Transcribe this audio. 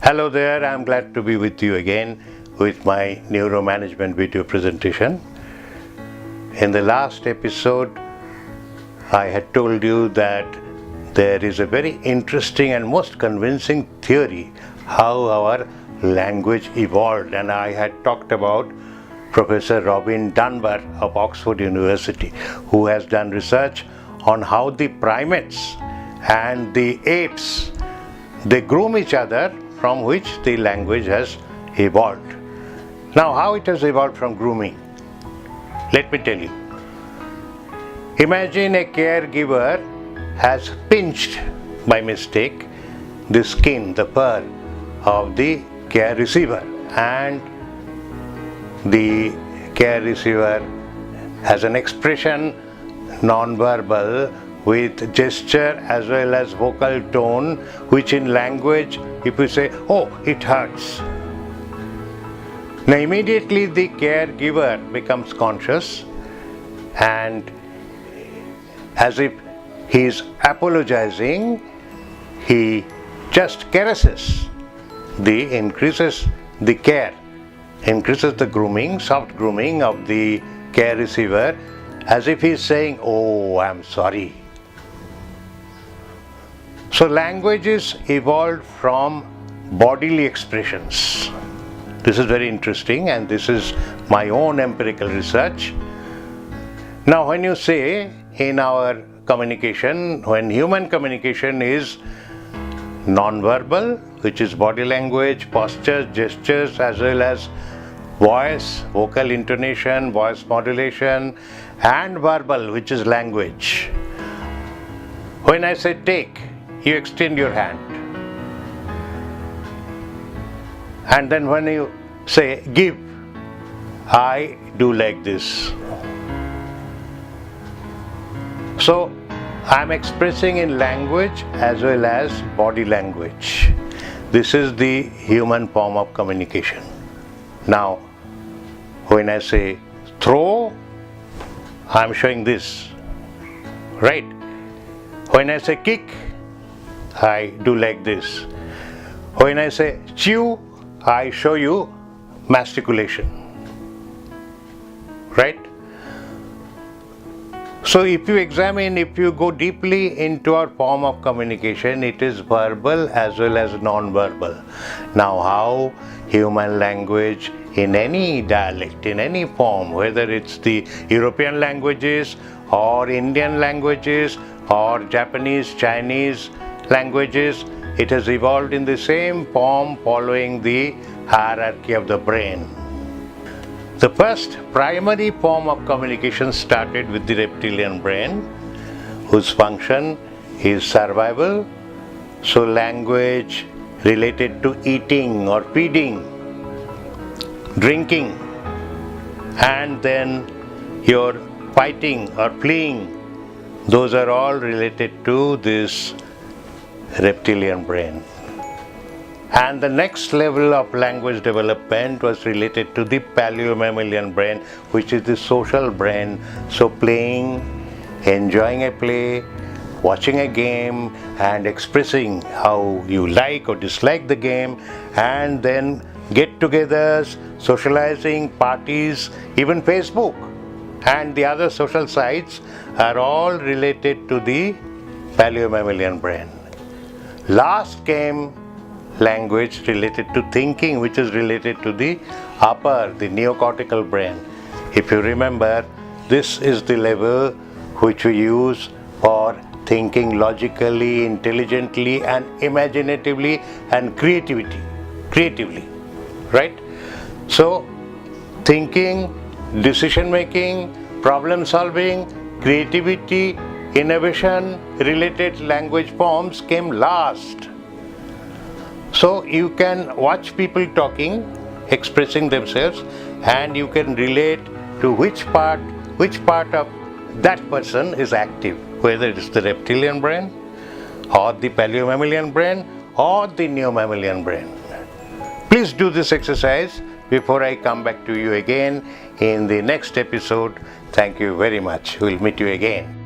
Hello there, I'm glad to be with you again with my Neuro Management video presentation. In the last episode, I had told you that there is a very interesting and most convincing theory how our language evolved, and I had talked about Professor Robin Dunbar of Oxford University, who has done research on how the primates and the apes, they groom each other, from which the language has evolved. Now, how it has evolved from grooming? Let me tell you. Imagine a caregiver has pinched by mistake the skin, the fur of the care receiver, and the care receiver has an expression non-verbal with gesture as well as vocal tone, which in language, if you say, "Oh, it hurts." Now immediately the caregiver becomes conscious, and as if he is apologizing, he just caresses, increases the care, increases the grooming, soft grooming of the care receiver, as if he is saying, "Oh, I'm sorry." So languages evolved from bodily expressions. This is very interesting, and this is my own empirical research. Now, when you say in our communication, when human communication is non-verbal, which is body language, postures, gestures, as well as voice, vocal intonation, voice modulation, and verbal, which is language. When I say take, you extend your hand. And then when you say give, I do like this. So I'm expressing in language as well as body language. This is the human form of communication. Now, when I say throw, I'm showing this, right? When I say kick, I do like this. When I say chew, I show you masticulation, right? So if you examine, if you go deeply into our form of communication, it is verbal as well as non-verbal. Now, how human language in any dialect, in any form, whether it's the European languages or Indian languages or Japanese, Chinese languages, it has evolved in the same form following the hierarchy of the brain. The first primary form of communication started with the reptilian brain, whose function is survival. So language related to eating or feeding, drinking, and then your fighting or fleeing, those are all related to this reptilian brain. And the next level of language development was related to the paleo-mammalian brain, which is the social brain. So playing, enjoying a play, watching a game, and expressing how you like or dislike the game, and then get-togethers, socializing, parties, even Facebook and the other social sites are all related to the paleo-mammalian brain. Last came language related to thinking, which is related to the the neocortical brain. If you remember, this is the level which we use for thinking logically, intelligently, and imaginatively, and creatively, right? So, thinking, decision making, problem solving, creativity, innovation related language forms came last. So you can watch people talking, expressing themselves, and you can relate to which part of that person is active, whether it is the reptilian brain or the paleo-mammalian brain or the neo-mammalian brain. Please do this exercise before I come back to you again in the next episode. Thank you very much. We'll meet you again.